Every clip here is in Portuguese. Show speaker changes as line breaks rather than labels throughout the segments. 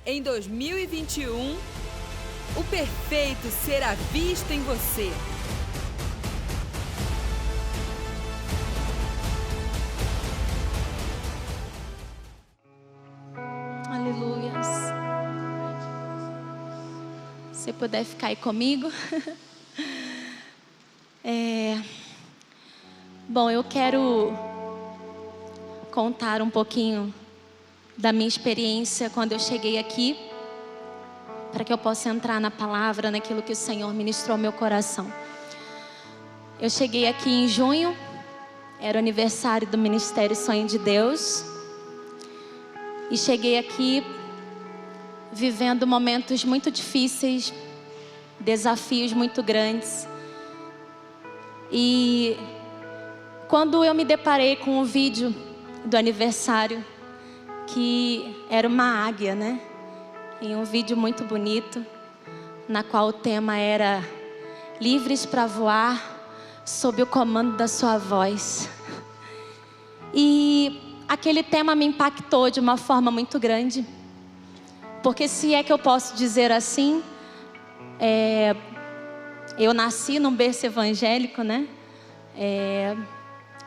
Em 2021, o perfeito será visto em você.
Aleluias. Se puder ficar aí comigo. Bom, eu quero contar um pouquinho da minha experiência quando eu cheguei aqui, para que eu possa entrar na palavra, naquilo que o Senhor ministrou ao meu coração. Eu cheguei aqui em junho, era o aniversário do Ministério Sonho de Deus, e cheguei aqui vivendo momentos muito difíceis, desafios muito grandes. E quando eu me deparei com o vídeo do aniversário, que era uma águia, né? Em um vídeo muito bonito, na qual o tema era livres para voar sob o comando da sua voz. E aquele tema me impactou de uma forma muito grande, porque se é que eu posso dizer assim, eu nasci num berço evangélico, né?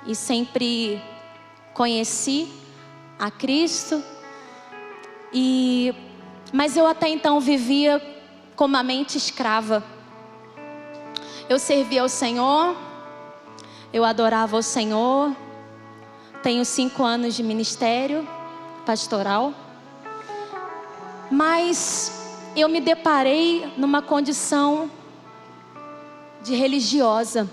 E sempre conheci a Cristo, mas eu até então vivia com uma mente escrava. Eu servia ao Senhor, eu adorava o Senhor, tenho 5 anos de ministério pastoral, mas eu me deparei numa condição de religiosa.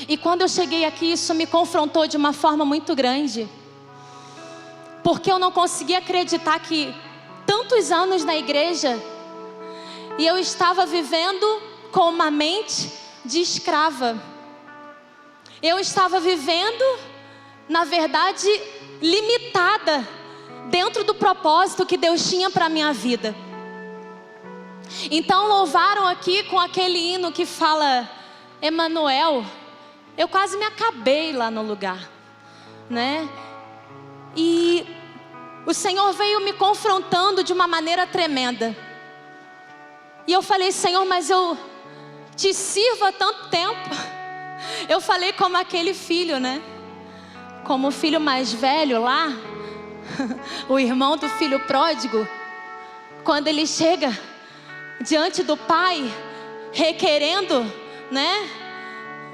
E quando eu cheguei aqui, isso me confrontou de uma forma muito grande, porque eu não conseguia acreditar que tantos anos na igreja e eu estava vivendo com uma mente de escrava. Eu estava vivendo, na verdade, limitada dentro do propósito que Deus tinha para a minha vida. Então louvaram aqui com aquele hino que fala Emanuel. Eu quase me acabei lá no lugar, né? E o Senhor veio me confrontando de uma maneira tremenda. E eu falei: Senhor, mas eu te sirvo há tanto tempo. Eu falei como aquele filho, né? Como o filho mais velho lá, o irmão do filho pródigo, quando ele chega diante do pai, requerendo, né?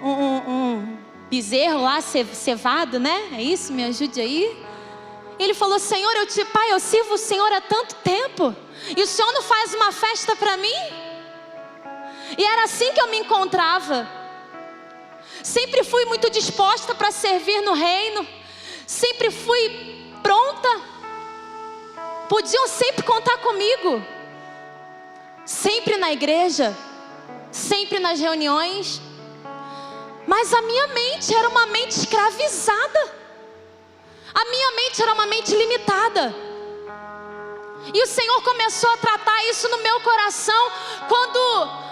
Um bezerro lá cevado, né? É isso? Me ajude aí. Ele falou: Senhor, pai, eu sirvo o Senhor há tanto tempo, e o Senhor não faz uma festa para mim? E era assim que eu me encontrava. Sempre fui muito disposta para servir no reino, sempre fui pronta, podiam sempre contar comigo, sempre na igreja, sempre nas reuniões, mas a minha mente era uma mente escravizada. A minha mente era uma mente limitada. E o Senhor começou a tratar isso no meu coração quando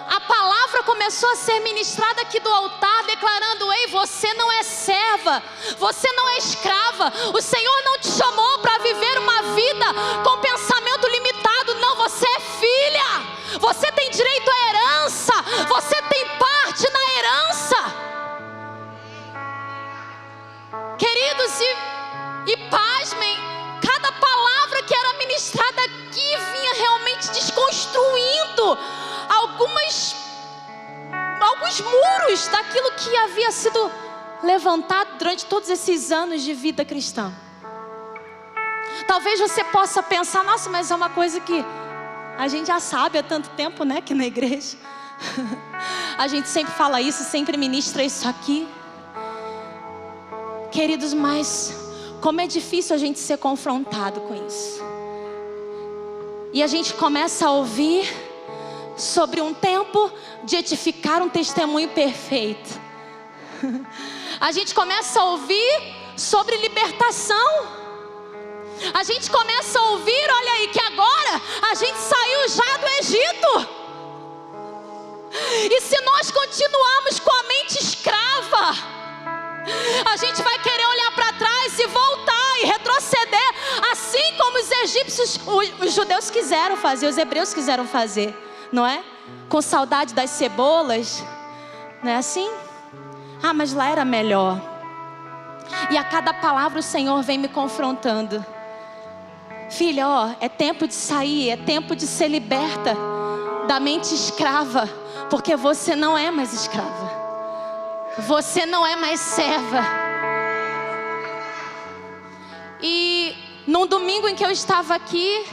a palavra começou a ser ministrada aqui do altar, declarando: ei, você não é serva, você não é escrava. O Senhor não te chamou para viver uma vida com pensamento limitado. Não, você é filha, você tem direito à herança, você tem parte na herança. Queridos, e pasmem, cada palavra que era ministrada aqui vinha realmente desconstruindo alguns muros daquilo que havia sido levantado durante todos esses anos de vida cristã. Talvez você possa pensar: nossa, mas é uma coisa que a gente já sabe há tanto tempo, né? Que na igreja a gente sempre fala isso, sempre ministra isso aqui. Queridos, mas como é difícil a gente ser confrontado com isso. E a gente começa a ouvir sobre um tempo de edificar um testemunho perfeito. A gente começa a ouvir sobre libertação. A gente começa a ouvir, olha aí, que agora a gente saiu já do Egito. E se nós continuarmos com a mente escrava, a gente vai querer olhar para trás e voltar e retroceder, assim como os egípcios, os judeus quiseram fazer, os hebreus quiseram fazer, não é? Com saudade das cebolas, não é assim? Ah, mas lá era melhor. E a cada palavra o Senhor vem me confrontando. Filha, ó, é tempo de sair, é tempo de ser liberta da mente escrava, porque você não é mais escrava, você não é mais serva. E num domingo em que eu estava aqui,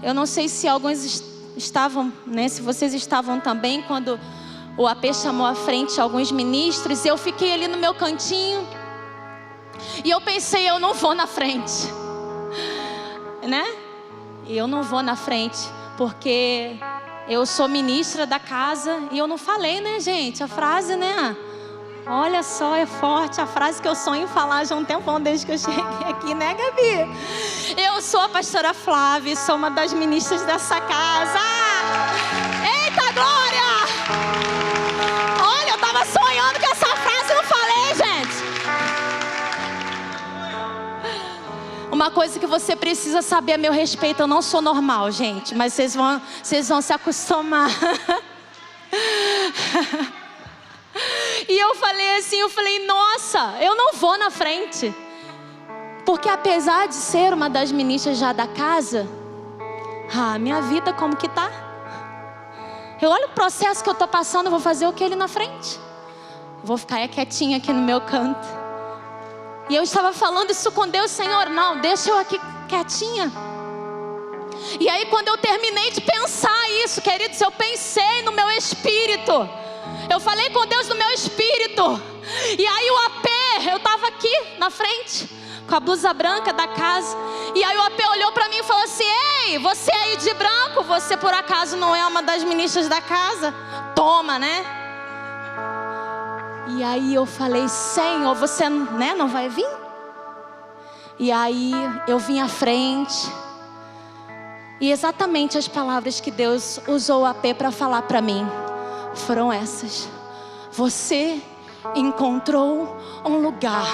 eu não sei se alguns estavam, né? Se vocês estavam também, quando o AP chamou à frente alguns ministros, eu fiquei ali no meu cantinho e eu pensei, eu não vou na frente, né? Eu não vou na frente, porque eu sou ministra da casa. E eu não falei, né, gente? A frase, né? Olha só, é forte. A frase que eu sonho em falar já há um tempão, desde que eu cheguei aqui, né, Gabi? Eu sou a pastora Flávia, sou uma das ministras dessa casa. Eita glória! Olha, eu tava sonhando com essa frase e não falei, gente. Uma coisa que você precisa saber a meu respeito: eu não sou normal, gente, mas vocês vão se acostumar. E eu falei assim, nossa, eu não vou na frente, porque apesar de ser uma das ministras já da casa, minha vida como que tá? Eu olho o processo que eu tô passando, eu vou fazer o que ele na frente? Vou ficar quietinha aqui no meu canto. E eu estava falando isso com Deus: Senhor, não, deixa eu aqui quietinha. E aí quando eu terminei de pensar isso, queridos, eu pensei no meu espírito. Eu falei com Deus no meu espírito. E aí o AP, eu estava aqui na frente, com a blusa branca da casa. E aí o AP olhou para mim e falou assim: ei, você aí de branco, você por acaso não é uma das ministras da casa? Toma, né? E aí eu falei: Senhor, você, né, não vai vir? E aí eu vim à frente. E exatamente as palavras que Deus usou o AP para falar para mim foram essas: você encontrou um lugar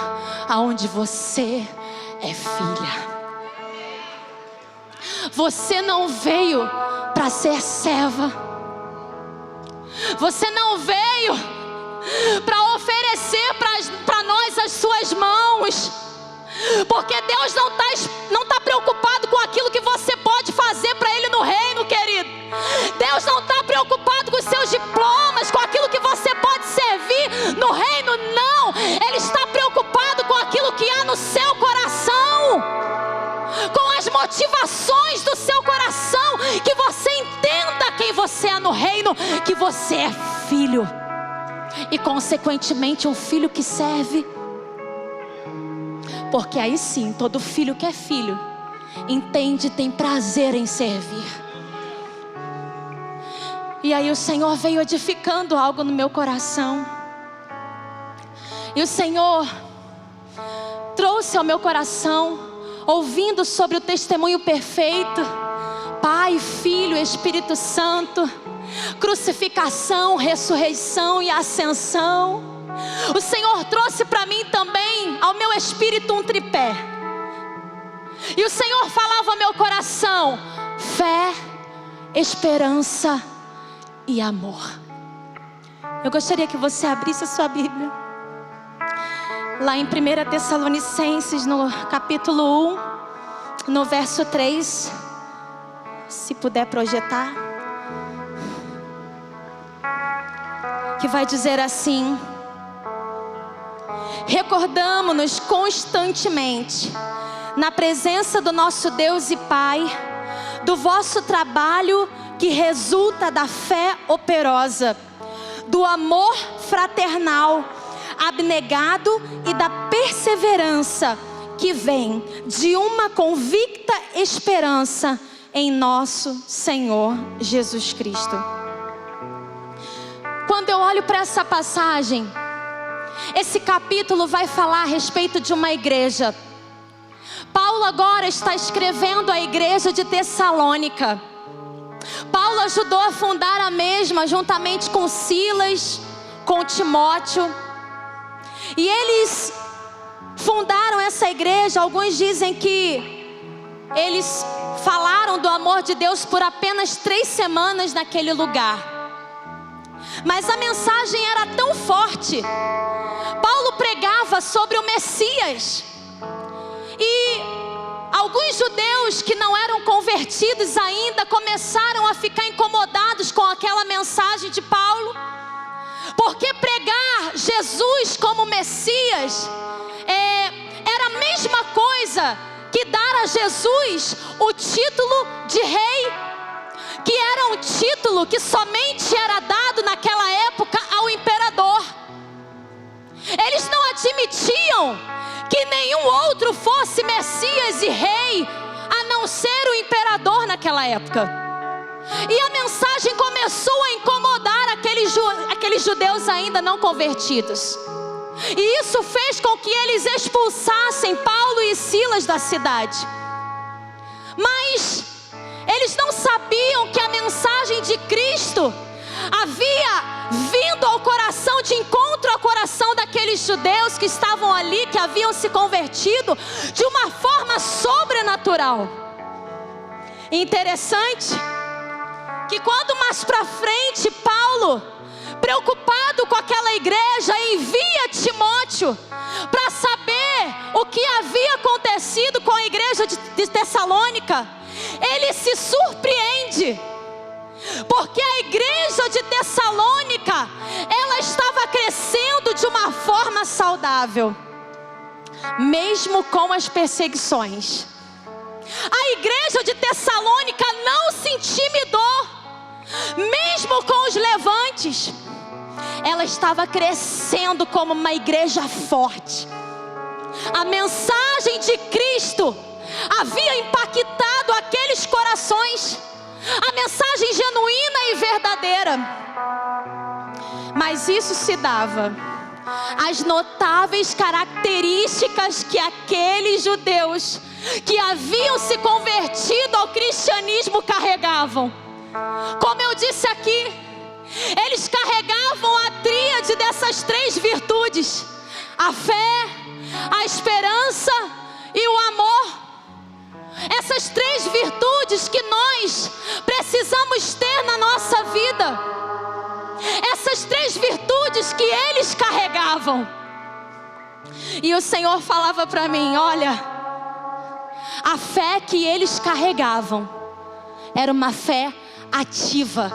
aonde você é filha. Você não veio para ser serva. Você não veio para oferecer para nós as suas mãos, porque Deus não tá preocupado com aquilo que você pode fazer para Ele no reino, querido. Deus não está preocupado com os seus diplomas, com aquilo que você pode servir no reino, não. Ele está preocupado com aquilo que há no seu coração, com as motivações do seu coração, que você entenda quem você é no reino, que você é filho, e consequentemente um filho que serve. Porque aí sim, todo filho que é filho entende, tem prazer em servir. E aí o Senhor veio edificando algo no meu coração. E o Senhor trouxe ao meu coração, ouvindo sobre o testemunho perfeito, Pai, Filho, Espírito Santo, crucificação, ressurreição e ascensão. O Senhor trouxe para mim também, ao meu espírito, um tripé. E o Senhor falava ao meu coração: fé, esperança e amor. Eu gostaria que você abrisse a sua Bíblia lá em 1 Tessalonicenses, no capítulo 1, no verso 3. Se puder projetar. Que vai dizer assim: recordamo-nos constantemente, na presença do nosso Deus e Pai, do vosso trabalho que resulta da fé operosa, do amor fraternal, abnegado e da perseverança que vem de uma convicta esperança em nosso Senhor Jesus Cristo. Quando eu olho para essa passagem, esse capítulo vai falar a respeito de uma igreja. Paulo agora está escrevendo à igreja de Tessalônica. Paulo ajudou a fundar a mesma juntamente com Silas, com Timóteo. E eles fundaram essa igreja. Alguns dizem que eles falaram do amor de Deus por apenas 3 semanas naquele lugar. Mas a mensagem era tão forte. Paulo pregava sobre o Messias. E alguns judeus que não eram convertidos ainda começaram a ficar incomodados com aquela mensagem de Paulo. Porque pregar Jesus como Messias era a mesma coisa que dar a Jesus o título de rei, que era um título que somente era dado naquela época ao imperador. Eles não admitiam que nenhum outro fosse Messias e rei, a não ser o imperador naquela época. E a mensagem começou a incomodar aqueles judeus ainda não convertidos. E isso fez com que eles expulsassem Paulo e Silas da cidade. Mas eles não sabiam que a mensagem de Cristo havia vindo ao coração, de encontro ao coração daqueles judeus que estavam ali, que haviam se convertido de uma forma sobrenatural. Interessante que quando mais para frente Paulo, preocupado com aquela igreja, envia Timóteo para saber o que havia acontecido com a igreja de Tessalônica, ele se surpreende, porque a igreja de Tessalônica, ela estava crescendo de uma forma saudável, mesmo com as perseguições. A igreja de Tessalônica não se intimidou, mesmo com os levantes. Ela estava crescendo como uma igreja forte. A mensagem de Cristo havia impactado aqueles corações, a mensagem genuína e verdadeira. Mas isso se dava às notáveis características que aqueles judeus que haviam se convertido ao cristianismo carregavam. Como eu disse aqui, eles carregavam a tríade dessas 3 virtudes: a fé, a esperança e o amor. Essas 3 virtudes que nós precisamos ter na nossa vida. Essas 3 virtudes que eles carregavam. E o Senhor falava para mim: olha, a fé que eles carregavam era uma fé ativa.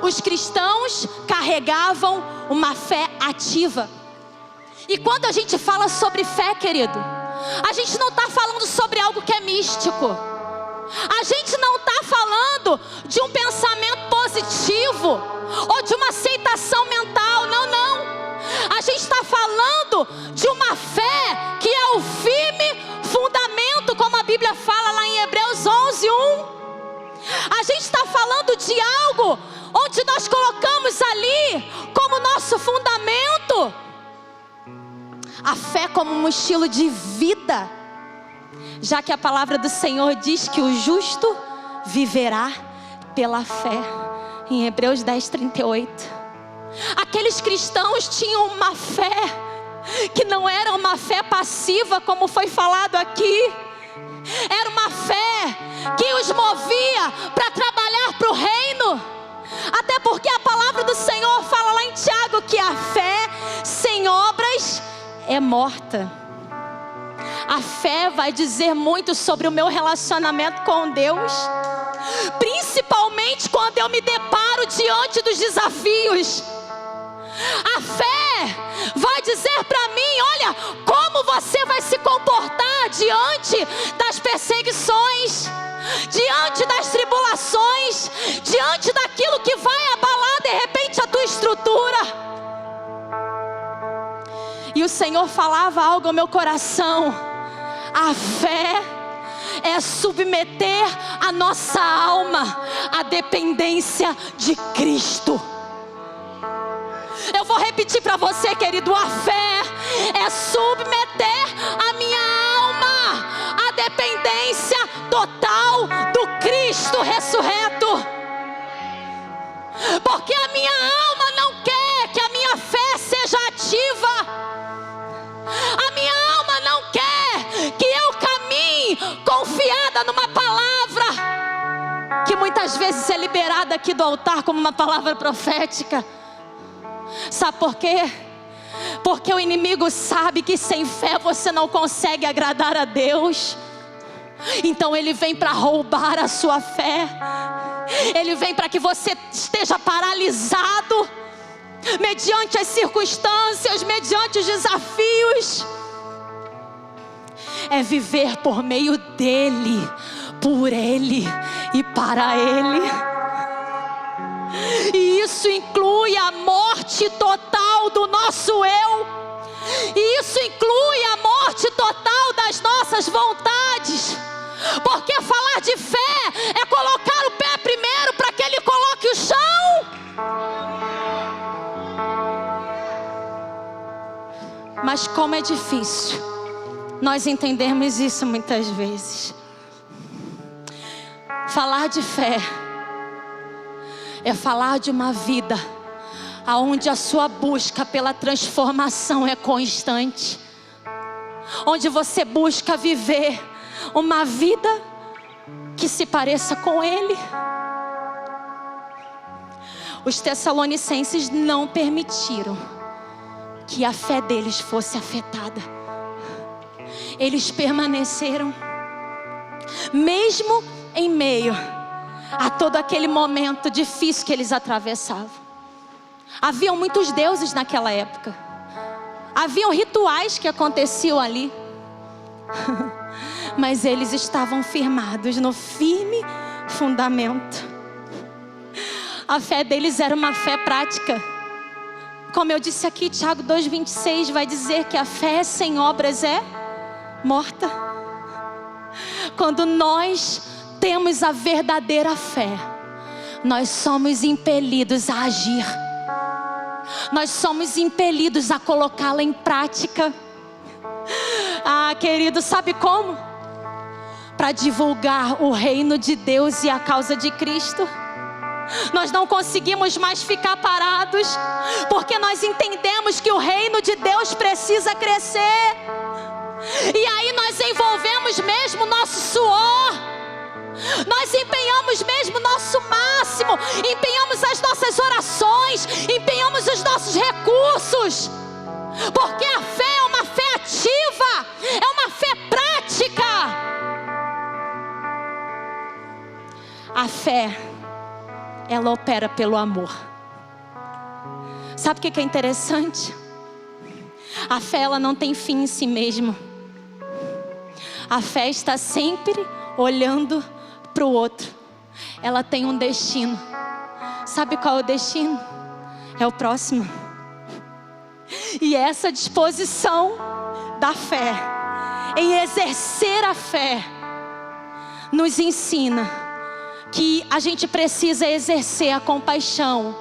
Os cristãos carregavam uma fé ativa. E quando a gente fala sobre fé, querido, a gente não está falando sobre algo que é místico. A gente não está falando de um pensamento positivo ou de uma aceitação mental. Não, não. A gente está falando de uma fé que é o firme fundamento, como a Bíblia fala lá em Hebreus 11:1. A gente está falando de algo onde nós colocamos ali como nosso fundamento a fé como um estilo de vida, já que a palavra do Senhor diz que o justo viverá pela fé, em Hebreus 10:38. Aqueles cristãos tinham uma fé que não era uma fé passiva, como foi falado aqui. Era uma fé que os movia para trabalhar para o reino. Até porque a palavra do Senhor fala lá em Tiago que a fé sem obras é morta. A fé vai dizer muito sobre o meu relacionamento com Deus, principalmente quando eu me deparo diante dos desafios. A fé vai dizer para mim: olha, como você vai se comportar diante das perseguições, diante das tribulações, diante daquilo que vai abalar de repente a tua estrutura. E o Senhor falava algo ao meu coração: a fé é submeter a nossa alma à dependência de Cristo. Eu vou repetir para você, querido: a fé é submeter a minha alma à dependência total do Cristo ressurreto. Porque a minha alma não quer que a minha fé seja ativa. A minha alma não quer que eu caminhe baseada numa palavra que muitas vezes é liberada aqui do altar como uma palavra profética. Sabe por quê? Porque o inimigo sabe que sem fé você não consegue agradar a Deus. Então ele vem para roubar a sua fé. Ele vem para que você esteja paralisado mediante as circunstâncias, mediante os desafios. É viver por meio dele, por ele e para ele. E isso inclui a morte total do nosso eu. E isso inclui a morte total das nossas vontades. Porque falar de fé é colocar o pé primeiro para que ele coloque o chão. Mas como é difícil nós entendermos isso muitas vezes. Falar de fé é falar de uma vida onde a sua busca pela transformação é constante. Onde você busca viver uma vida que se pareça com Ele. Os Tessalonicenses não permitiram que a fé deles fosse afetada. Eles permaneceram, mesmo em meio a todo aquele momento difícil que eles atravessavam. Haviam muitos deuses naquela época. Haviam rituais que aconteciam ali. Mas eles estavam firmados no firme fundamento. A fé deles era uma fé prática. Como eu disse aqui, Tiago 2,26 vai dizer que a fé sem obras é morta. Quando nós temos a verdadeira fé, nós somos impelidos a agir. Nós somos impelidos a colocá-la em prática. Ah, querido, sabe como? Para divulgar o reino de Deus e a causa de Cristo. Nós não conseguimos mais ficar parados, porque nós entendemos que o reino de Deus precisa crescer. E aí nós envolvemos mesmo nosso suor, nós empenhamos mesmo nosso máximo, empenhamos as nossas orações, empenhamos os nossos recursos, porque a fé é uma fé ativa, é uma fé prática. A fé, ela opera pelo amor. Sabe o que é interessante? A fé, ela não tem fim em si mesma. A fé está sempre olhando para o outro. Ela tem um destino. Sabe qual é o destino? É o próximo. E essa disposição da fé, em exercer a fé, nos ensina que a gente precisa exercer a compaixão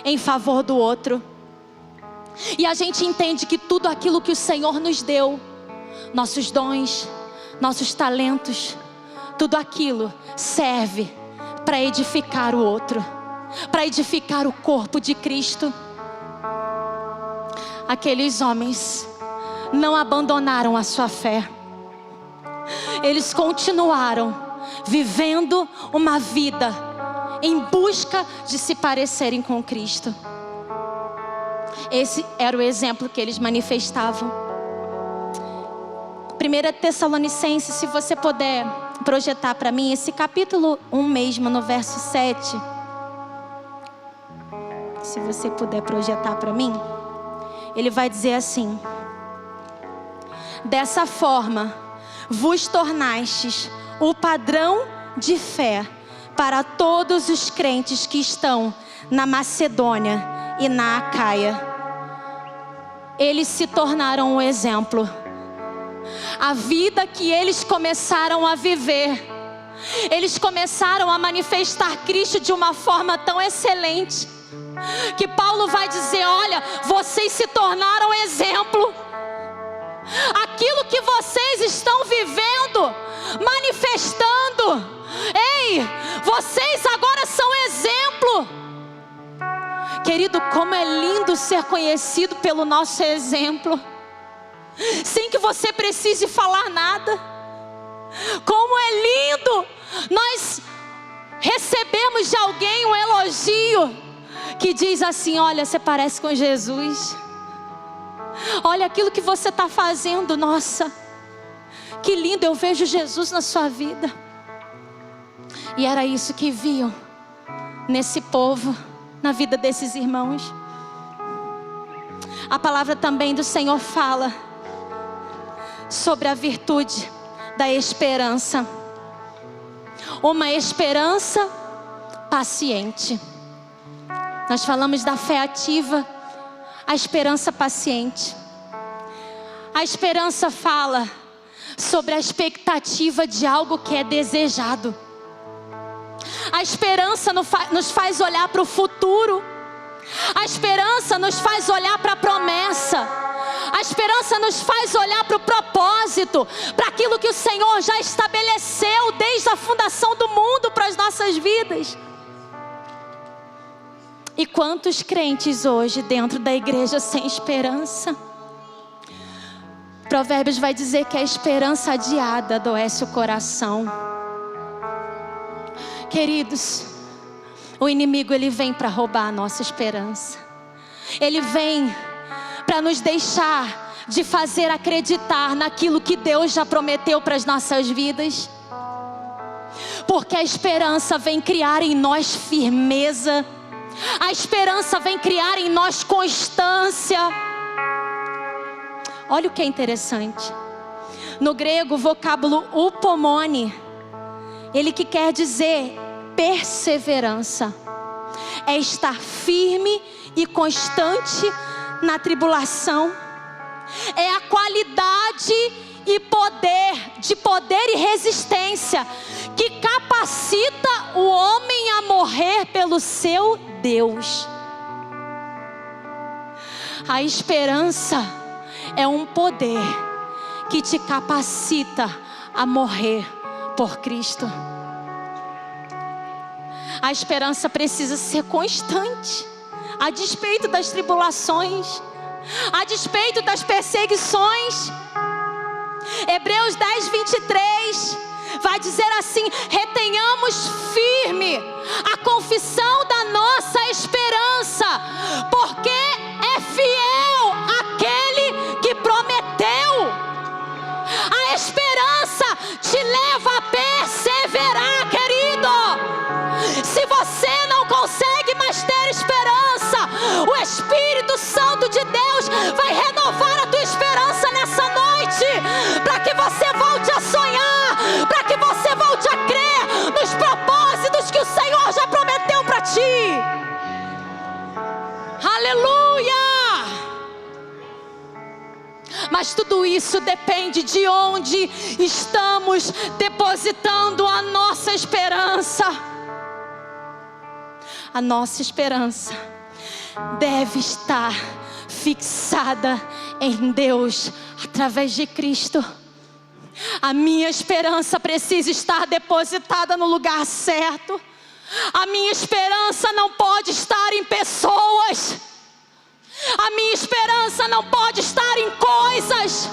em favor do outro. E a gente entende que tudo aquilo que o Senhor nos deu, nossos dons, nossos talentos, tudo aquilo serve para edificar o outro, para edificar o corpo de Cristo. Aqueles homens não abandonaram a sua fé. Eles continuaram vivendo uma vida em busca de se parecerem com Cristo. Esse era o exemplo que eles manifestavam. 1 Tessalonicenses, se você puder projetar para mim, esse capítulo 1 mesmo, no verso 7. Se você puder projetar para mim, ele vai dizer assim: dessa forma, vos tornastes o padrão de fé para todos os crentes que estão na Macedônia e na Acaia. Eles se tornaram um exemplo. A vida que eles começaram a viver, eles começaram a manifestar Cristo de uma forma tão excelente, que Paulo vai dizer: olha, vocês se tornaram exemplo. Aquilo que vocês estão vivendo, manifestando, ei, vocês agora são exemplo. Querido, como é lindo ser conhecido pelo nosso exemplo, sem que você precise falar nada. Como é lindo nós recebemos de alguém um elogio que diz assim: olha, você parece com Jesus. Olha aquilo que você está fazendo, nossa, que lindo, eu vejo Jesus na sua vida. E era isso que viam nesse povo, na vida desses irmãos. A palavra também do Senhor fala sobre a virtude da esperança. Uma esperança paciente. Nós falamos da fé ativa, a esperança paciente. A esperança fala sobre a expectativa de algo que é desejado. A esperança nos faz olhar para o futuro. A esperança nos faz olhar para a promessa. A esperança nos faz olhar para o propósito, para aquilo que o Senhor já estabeleceu desde a fundação do mundo para as nossas vidas. E quantos crentes hoje dentro da igreja sem esperança? Provérbios vai dizer que a esperança adiada adoece o coração. Queridos, o inimigo ele vem para roubar a nossa esperança. Ele vem para nos deixar de fazer acreditar naquilo que Deus já prometeu para as nossas vidas. Porque a esperança vem criar em nós firmeza. A esperança vem criar em nós constância. Olha o que é interessante. No grego, o vocábulo upomone, ele que quer dizer perseverança. É estar firme e constante na tribulação. É a qualidade e poder e resistência que capacita o homem a morrer pelo seu Deus. A esperança é um poder que te capacita a morrer por Cristo. A esperança precisa ser constante, a despeito das tribulações, a despeito das perseguições. Hebreus 10, 23 vai dizer assim: retenhamos firme a confissão da nossa esperança, porque é fiel aquele que prometeu. A esperança te leva a perseverar, querido. Se você não consegue mais ter esperança, o Espírito Santo de Deus vai renovar a tua esperança nessa noite, para que você volte a sonhar, para que você volte a crer nos propósitos que o Senhor já prometeu para ti. Aleluia! Mas tudo isso depende de onde estamos depositando a nossa esperança. A nossa esperança deve estar fixada em Deus através de Cristo. A minha esperança precisa estar depositada no lugar certo. A minha esperança não pode estar em pessoas. A minha esperança não pode estar em coisas.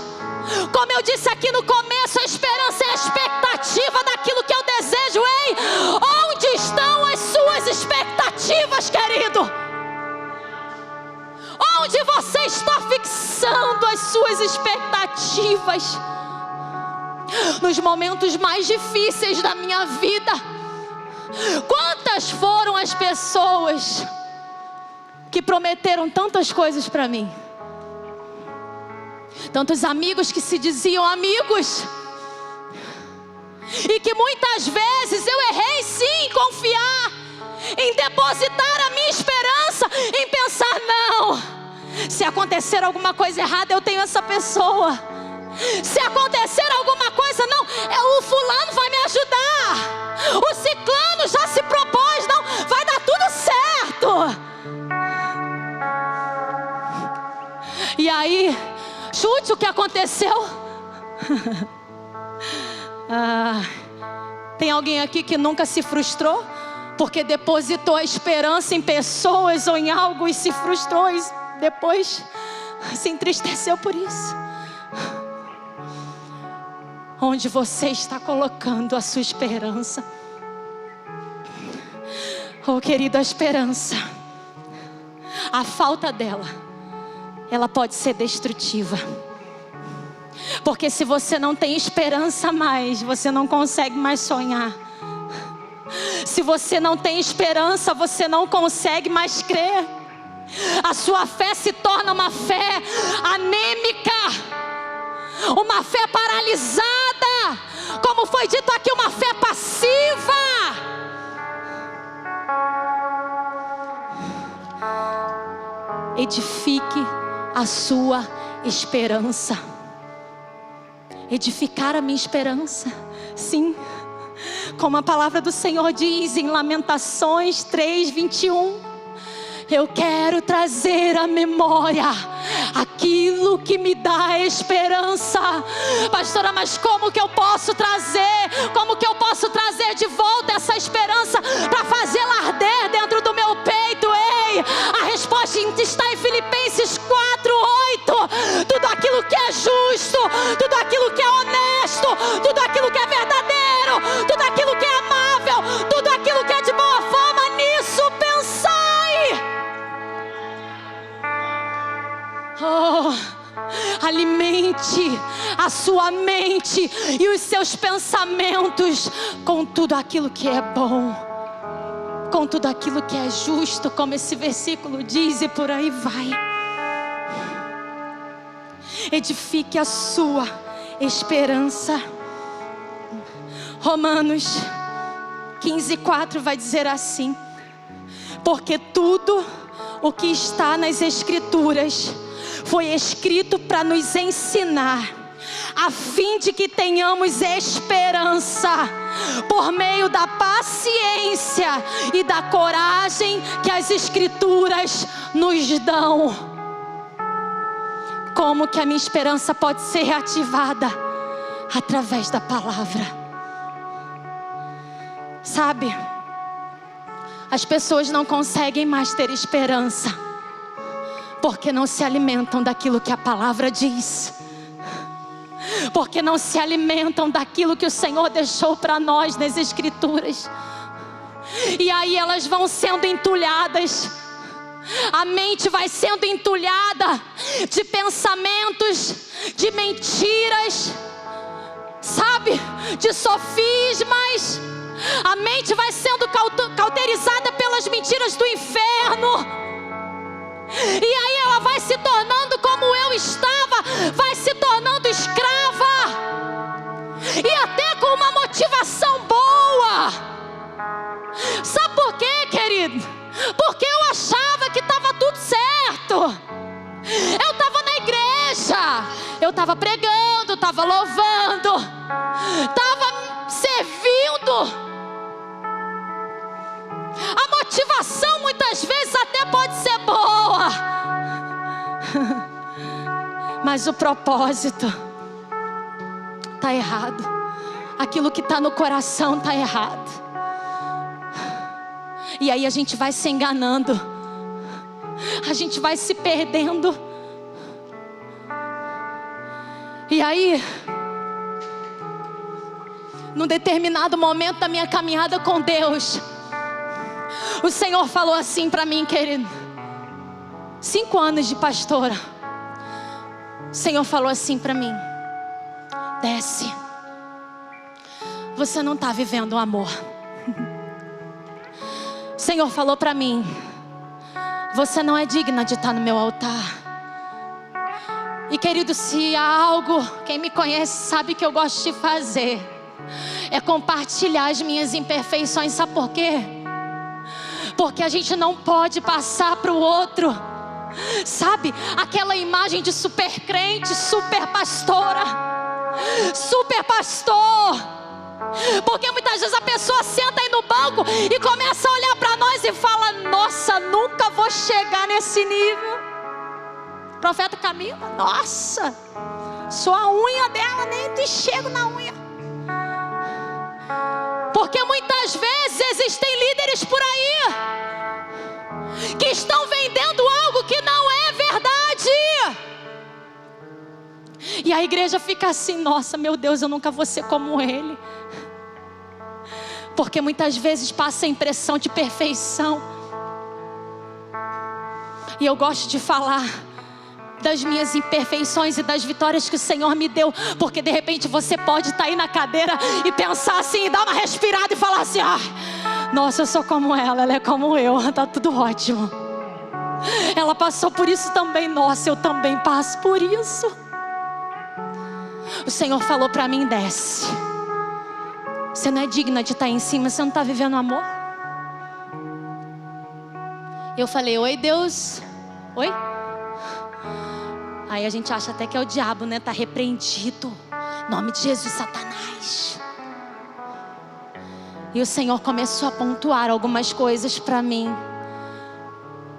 Como eu disse aqui no começo, a esperança é a expectativa daquilo que eu desejo. Ei, onde estão as suas expectativas, querido? Onde você está fixando as suas expectativas? Nos momentos mais difíceis da minha vida, quantas foram as pessoas que prometeram tantas coisas para mim? Tantos amigos que se diziam amigos, e que muitas vezes eu errei sim em confiar, em depositar a minha esperança, em pensar: não, se acontecer alguma coisa errada eu tenho essa pessoa. Se acontecer alguma coisa, não, o fulano vai me ajudar, o ciclano já se propôs, não, vai dar tudo certo. E aí, chute o que aconteceu. Tem alguém aqui que nunca se frustrou porque depositou a esperança em pessoas ou em algo e se frustrou e depois se entristeceu por isso? onde você está colocando a sua esperança. Oh, querido, a esperança, a falta dela, ela pode ser destrutiva. Porque se você não tem esperança mais, você não consegue mais sonhar. Se você não tem esperança, você não consegue mais crer. A sua fé se torna uma fé anêmica, uma fé paralisada, como foi dito aqui, uma fé passiva. Edifique a sua esperança. Edificar a minha esperança, sim, como a palavra do Senhor diz em Lamentações 3:21. Eu quero trazer à memória aquilo que me dá esperança. Pastora, mas como que eu posso trazer? Como que eu posso trazer de volta essa esperança para fazê-la arder dentro do meu peito? Ei, a resposta está em Filipenses 4:8. Tudo aquilo que é justo, tudo aquilo que é honesto, tudo aquilo que é verdadeiro, tudo aquilo que é amável, tudo aquilo que é de boa fama, nisso pensai. Oh, alimente a sua mente e os seus pensamentos com tudo aquilo que é bom, com tudo aquilo que é justo, como esse versículo diz, e por aí vai. Edifique a sua esperança. Romanos 15:4 vai dizer assim: porque tudo o que está nas Escrituras foi escrito para nos ensinar, a fim de que tenhamos esperança por meio da paciência e da coragem que as Escrituras nos dão. Como que a minha esperança pode ser reativada? Através da palavra. Sabe, as pessoas não conseguem mais ter esperança porque não se alimentam daquilo que a palavra diz, porque não se alimentam daquilo que o Senhor deixou para nós nas Escrituras. E aí elas vão sendo entulhadas, a mente vai sendo entulhada de pensamentos, de mentiras, sabe, de sofismas. A mente vai sendo cauterizada pelas mentiras do inferno. E aí ela vai se tornando como eu estava, vai se tornando escrava. E até com uma motivação boa. Sabe por quê, querido? Porque eu achava que estava tudo certo. Eu estava na igreja, eu estava pregando, estava louvando, estava servindo. A motivação muitas vezes até pode ser boa, mas o propósito está errado. Aquilo que está no coração está errado. E aí a gente vai se enganando, a gente vai se perdendo. E aí, num determinado momento da minha caminhada com Deus, o Senhor falou assim para mim, querido, 5 anos de pastora. O Senhor falou assim para mim: desce, você não está vivendo o amor. O Senhor falou para mim: você não é digna de estar no meu altar. E querido, se há algo, quem me conhece sabe que eu gosto de fazer, é compartilhar as minhas imperfeições. Sabe por quê? Porque a gente não pode passar para o outro, sabe, aquela imagem de super crente, super pastora, super pastor. Porque muitas vezes a pessoa senta aí no banco e começa a olhar para nós e fala: nossa, nunca vou chegar nesse nível. Profeta Camila, nossa, sou a unha dela, nem chego na unha. Porque muitas vezes existem líderes por aí que estão vendendo algo que não é verdade. E a igreja fica assim: nossa, meu Deus, eu nunca vou ser como ele. Porque muitas vezes passa a impressão de perfeição. E eu gosto de falar das minhas imperfeições e das vitórias que o Senhor me deu. Porque de repente você pode estar aí na cadeira e pensar assim, e dar uma respirada e falar assim: nossa, eu sou como ela é como eu, está tudo ótimo. Ela passou por isso também, nossa, eu também passo por isso. O Senhor falou para mim: desce. Você não é digna de estar aí em cima, você não está vivendo amor. Eu falei: oi Deus. Oi? Aí a gente acha até que é o diabo, né? Está repreendido. Em nome de Jesus, Satanás. E o Senhor começou a pontuar algumas coisas para mim.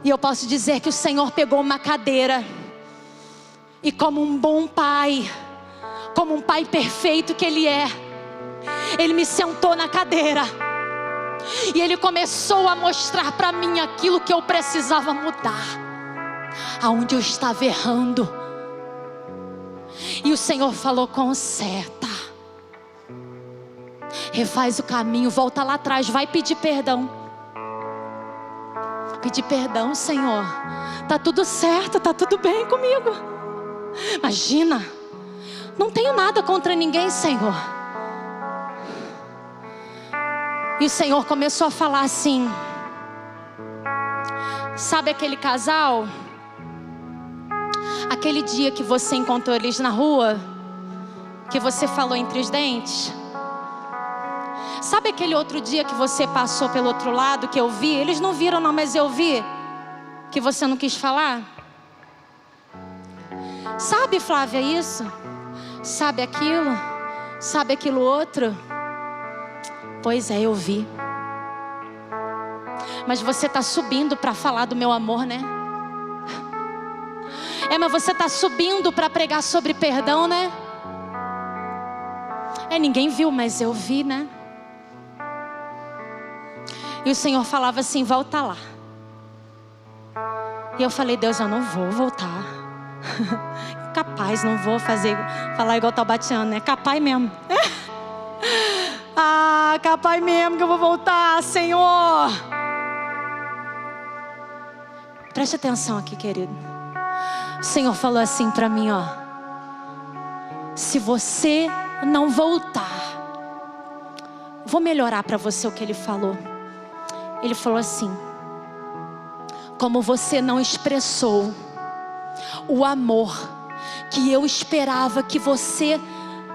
E eu posso dizer que o Senhor pegou uma cadeira e, como um bom pai, como um pai perfeito que Ele é, Ele me sentou na cadeira e Ele começou a mostrar para mim aquilo que eu precisava mudar, aonde eu estava errando. E o Senhor falou: conserta, refaz o caminho, volta lá atrás, vai pedir perdão. Pedir perdão: Senhor, tá tudo certo, tá tudo bem comigo. Imagina, não tenho nada contra ninguém, Senhor. E o Senhor começou a falar assim: sabe aquele casal? Aquele dia que você encontrou eles na rua, que você falou entre os dentes? Sabe aquele outro dia que você passou pelo outro lado, que eu vi? Eles não viram não, mas eu vi, que você não quis falar? Sabe, Flávia, isso? Sabe aquilo? Sabe aquilo outro? Pois é, eu vi. Mas você está subindo para falar do meu amor, né? Mas você está subindo para pregar sobre perdão, né? Ninguém viu, mas eu vi, né? E o Senhor falava assim: volta lá. E eu falei: Deus, eu não vou voltar. Capaz, não vou falar igual Taubatiano, né? Capaz mesmo. Capaz mesmo que eu vou voltar, Senhor. Preste atenção aqui, querido. O Senhor falou assim para mim, ó: se você não voltar, vou melhorar para você o que Ele falou. Ele falou assim: como você não expressou o amor que eu esperava que você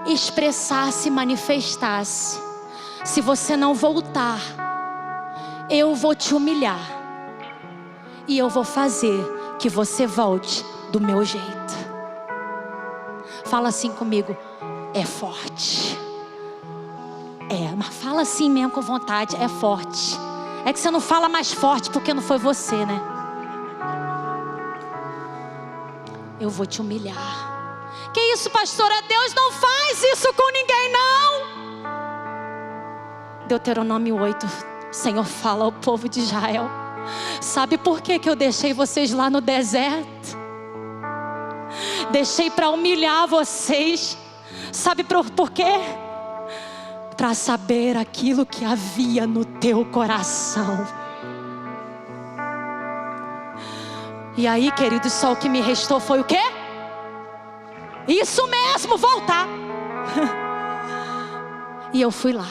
expressasse e manifestasse, se você não voltar, eu vou te humilhar e eu vou fazer que você volte do meu jeito. Fala assim comigo: é forte. Mas fala assim mesmo com vontade: é forte. É que você não fala mais forte porque não foi você, né? Eu vou te humilhar. Que isso, pastora? Deus não faz isso com ninguém, não. Deuteronômio 8, o Senhor fala ao povo de Israel: sabe por que eu deixei vocês lá no deserto? Deixei para humilhar vocês. Sabe por quê? Para saber aquilo que havia no teu coração. E aí, querido, só o que me restou foi o quê? Isso mesmo, voltar. E eu fui lá.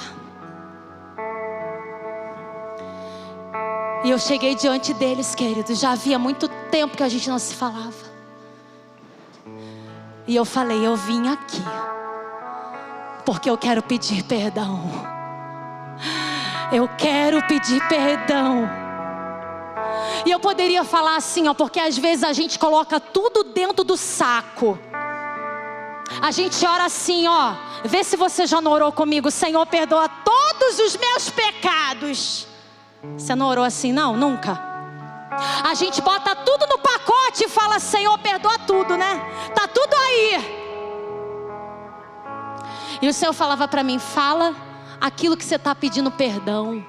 E eu cheguei diante deles, querido. Já havia muito tempo que a gente não se falava. E eu falei: eu vim aqui porque eu quero pedir perdão. Eu quero pedir perdão. E eu poderia falar assim, ó, porque às vezes a gente coloca tudo dentro do saco. A gente ora assim, ó, vê se você já não orou comigo: Senhor, perdoa todos os meus pecados. Você não orou assim não? Nunca? A gente bota tudo no pacote e fala: Senhor, perdoa tudo, né? Tá tudo aí. E o Senhor falava para mim: fala aquilo que você está pedindo perdão.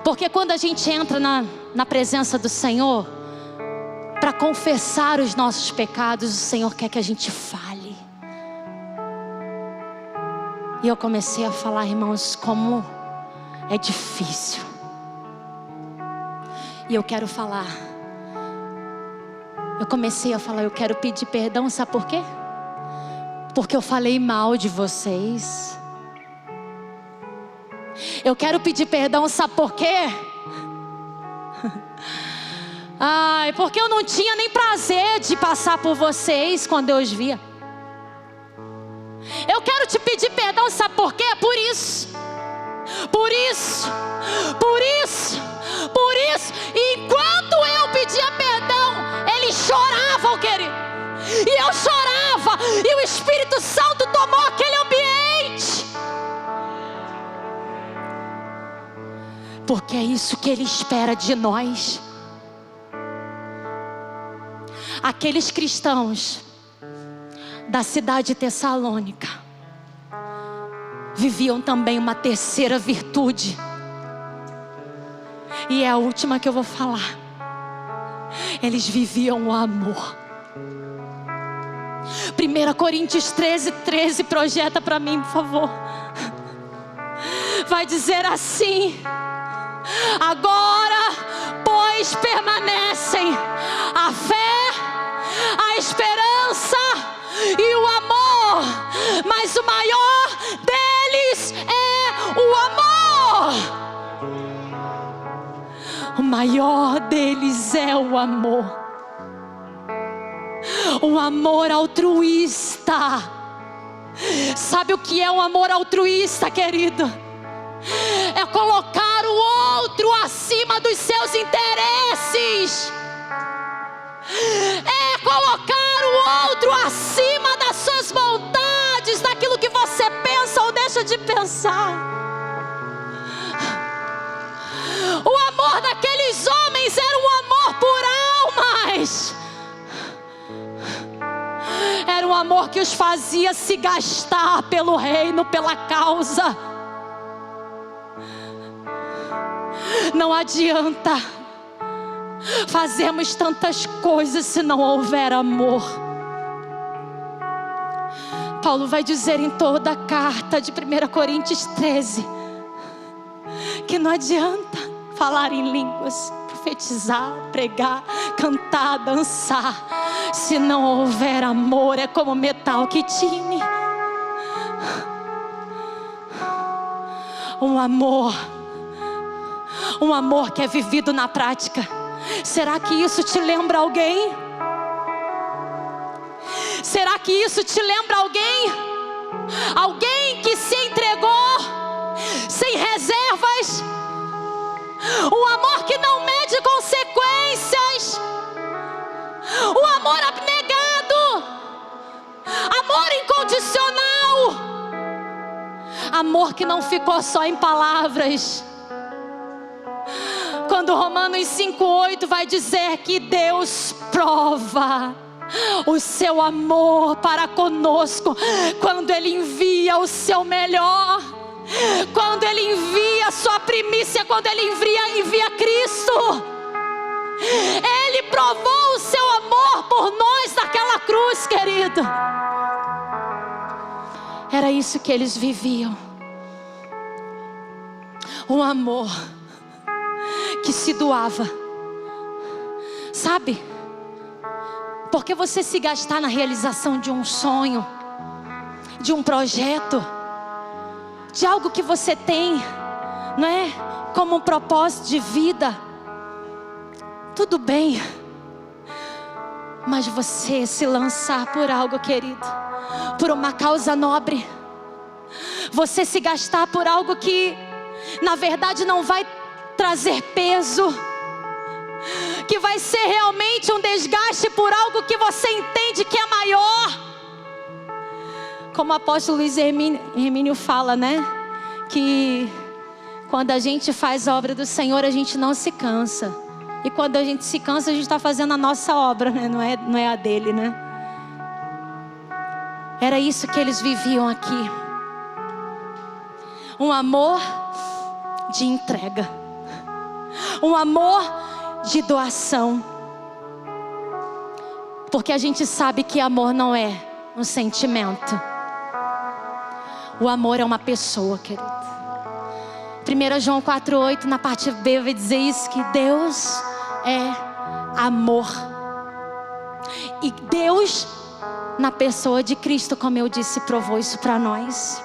Porque quando a gente entra na presença do Senhor, para confessar os nossos pecados, o Senhor quer que a gente fale. E eu comecei a falar, irmãos, como é difícil. E eu quero falar. Eu comecei a falar, eu quero pedir perdão, sabe por quê? Porque eu falei mal de vocês. Eu quero pedir perdão, sabe por quê? Ai, porque eu não tinha nem prazer de passar por vocês quando eu os via. Eu quero te pedir perdão, sabe por quê? Por isso. Por isso. Por isso. Por isso. E enquanto eu pedia perdão, eles choravam, querido. E eu chorava. E o Espírito Santo tomou aquele ambiente. Porque é isso que Ele espera de nós. Aqueles cristãos da cidade de Tessalônica viviam também uma terceira virtude. E é a última que eu vou falar. Eles viviam o amor. 1 Coríntios 13:13, projeta para mim, por favor. Vai dizer assim: agora, pois, permanecem a fé, a esperança e o amor, mas o maior deles é o amor. O maior deles é o amor. O amor altruísta. Sabe o que é um amor altruísta, querido? É colocar o outro acima dos seus interesses. É colocar o outro acima das suas vontades, daquilo que você pensa ou deixa de pensar. O amor daqueles homens era um amor por almas. Era um amor que os fazia se gastar pelo reino, pela causa. Não adianta fazermos tantas coisas se não houver amor. Paulo vai dizer em toda a carta de 1 Coríntios 13 que não adianta falar em línguas, profetizar, pregar, cantar, dançar, se não houver amor. É como metal que tine. Um amor que é vivido na prática. Será que isso te lembra alguém? Será que isso te lembra alguém? Alguém que se entregou sem reservas. Um amor que não mede consequências. Um amor abnegado. Amor incondicional. Amor que não ficou só em palavras. Quando Romanos 5:8 vai dizer que Deus prova o seu amor para conosco quando Ele envia o seu melhor, quando Ele envia a sua primícia, quando Ele envia Cristo. Ele provou o seu amor por nós naquela cruz, querido. Era isso que eles viviam. Um amor que se doava. Sabe? Porque você se gastar na realização de um sonho, de um projeto, de algo que você tem, não é? Como um propósito de vida, tudo bem. Mas você se lançar por algo, querido, por uma causa nobre, você se gastar por algo que na verdade não vai trazer peso, que vai ser realmente um desgaste por algo que você entende que é maior. Como o apóstolo Luiz Hermínio fala, né? Que quando a gente faz a obra do Senhor, a gente não se cansa. E quando a gente se cansa, a gente está fazendo a nossa obra, né? Não é a dele, né? Era isso que eles viviam aqui. Um amor de entrega. Um amor de doação. Porque a gente sabe que amor não é um sentimento. O amor é uma pessoa, querido. 1 João 4,8, na parte B, vai dizer isso, que Deus é amor. E Deus, na pessoa de Cristo, como eu disse, provou isso para nós.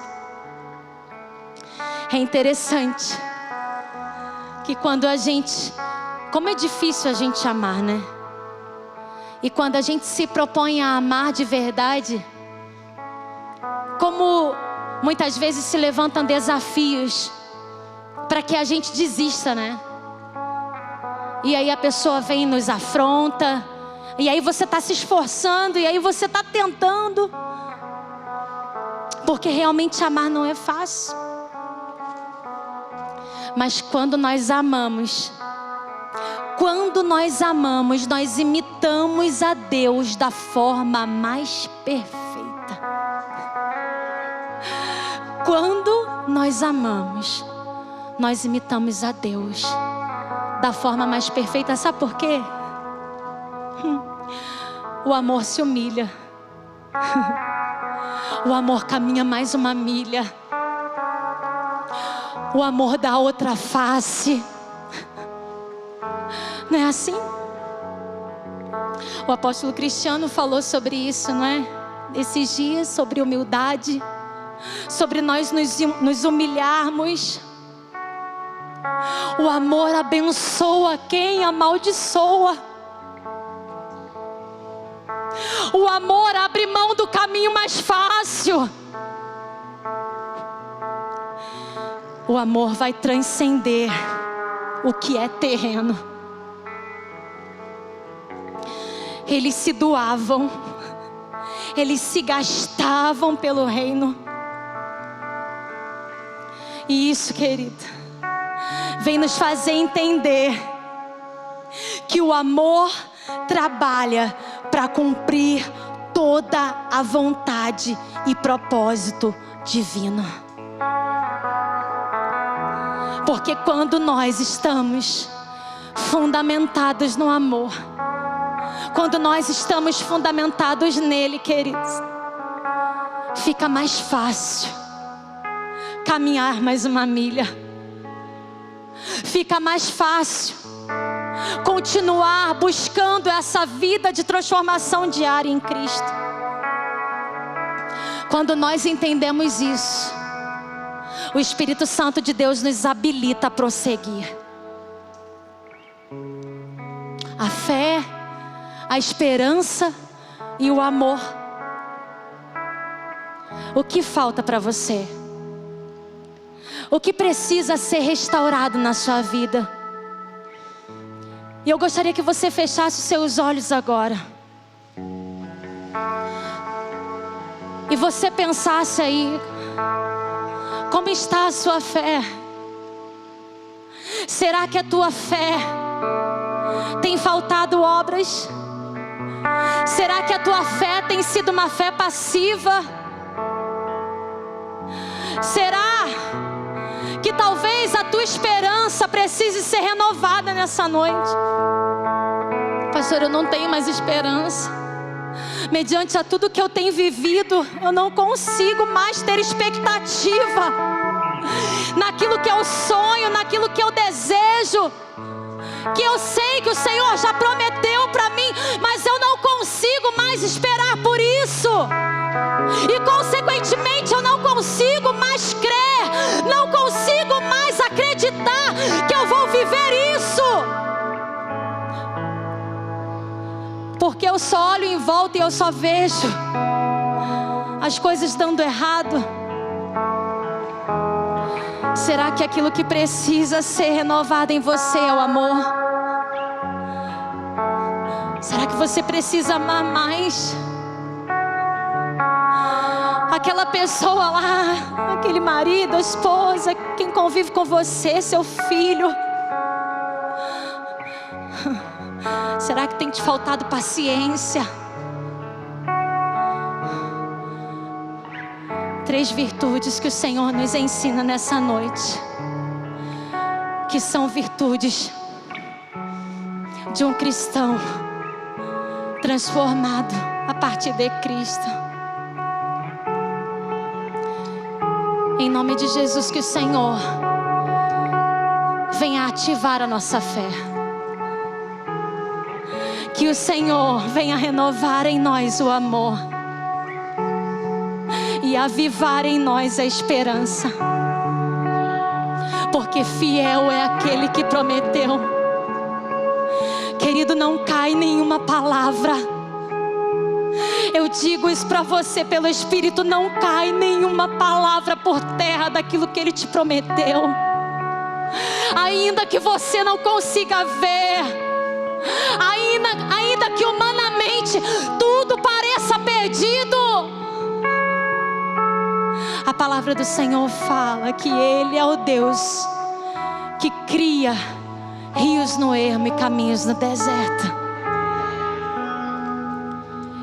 É interessante que quando a gente... Como é difícil a gente amar, né? E quando a gente se propõe a amar de verdade, como muitas vezes se levantam desafios para que a gente desista, né? E aí a pessoa vem e nos afronta, e aí você está se esforçando, e aí você está tentando, porque realmente amar não é fácil. Mas quando nós amamos, nós imitamos a Deus da forma mais perfeita. Quando nós amamos, nós imitamos a Deus da forma mais perfeita. Sabe por quê? O amor se humilha. O amor caminha mais uma milha. O amor dá outra face. Não é assim? O apóstolo Cristiano falou sobre isso, não é? Esses dias, sobre humildade, sobre nós nos humilharmos. O amor abençoa quem amaldiçoa. O amor abre mão do caminho mais fácil. O amor vai transcender o que é terreno. Eles se doavam, eles se gastavam pelo reino. E isso, querido, vem nos fazer entender que o amor trabalha para cumprir toda a vontade e propósito divino. Porque quando nós estamos fundamentados no amor, quando nós estamos fundamentados nele, queridos, fica mais fácil caminhar mais uma milha. Fica mais fácil continuar buscando essa vida de transformação diária em Cristo. Quando nós entendemos isso, o Espírito Santo de Deus nos habilita a prosseguir. A fé, a esperança e o amor. O que falta para você? O que precisa ser restaurado na sua vida? E eu gostaria que você fechasse os seus olhos agora. E você pensasse aí, como está a sua fé? Será que a tua fé tem faltado obras? Será que a tua fé tem sido uma fé passiva? Será que talvez a tua esperança precise ser renovada nessa noite? Pastor, eu não tenho mais esperança. Mediante a tudo que eu tenho vivido, eu não consigo mais ter expectativa naquilo que eu sonho, naquilo que eu desejo, que eu sei que o Senhor já prometeu para mim, mas eu não consigo mais esperar por isso. E consequentemente eu não consigo mais crer, não consigo mais acreditar que eu vou viver isso. Porque eu só olho em volta e eu só vejo as coisas dando errado. Será que aquilo que precisa ser renovado em você é o amor? Será que você precisa amar mais? Aquela pessoa lá, aquele marido, a esposa, quem convive com você, seu filho. Será que tem te faltado paciência? 3 virtudes que o Senhor nos ensina nessa noite, que são virtudes de um cristão transformado a partir de Cristo. Em nome de Jesus, que o Senhor venha ativar a nossa fé. Que o Senhor venha renovar em nós o amor e avivar em nós a esperança. Porque fiel é aquele que prometeu. Querido, não cai nenhuma palavra. Eu digo isso para você pelo Espírito, não cai nenhuma palavra por terra daquilo que Ele te prometeu. Ainda que você não consiga ver, ainda que humanamente tudo pareça perdido, a palavra do Senhor fala que Ele é o Deus que cria rios no ermo e caminhos no deserto.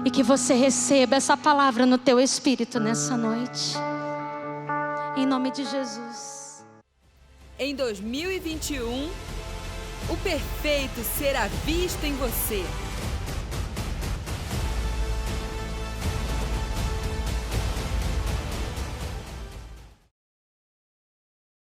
E que você receba essa palavra no teu espírito nessa noite. Em nome de Jesus.
Em 2021, o perfeito será visto em você.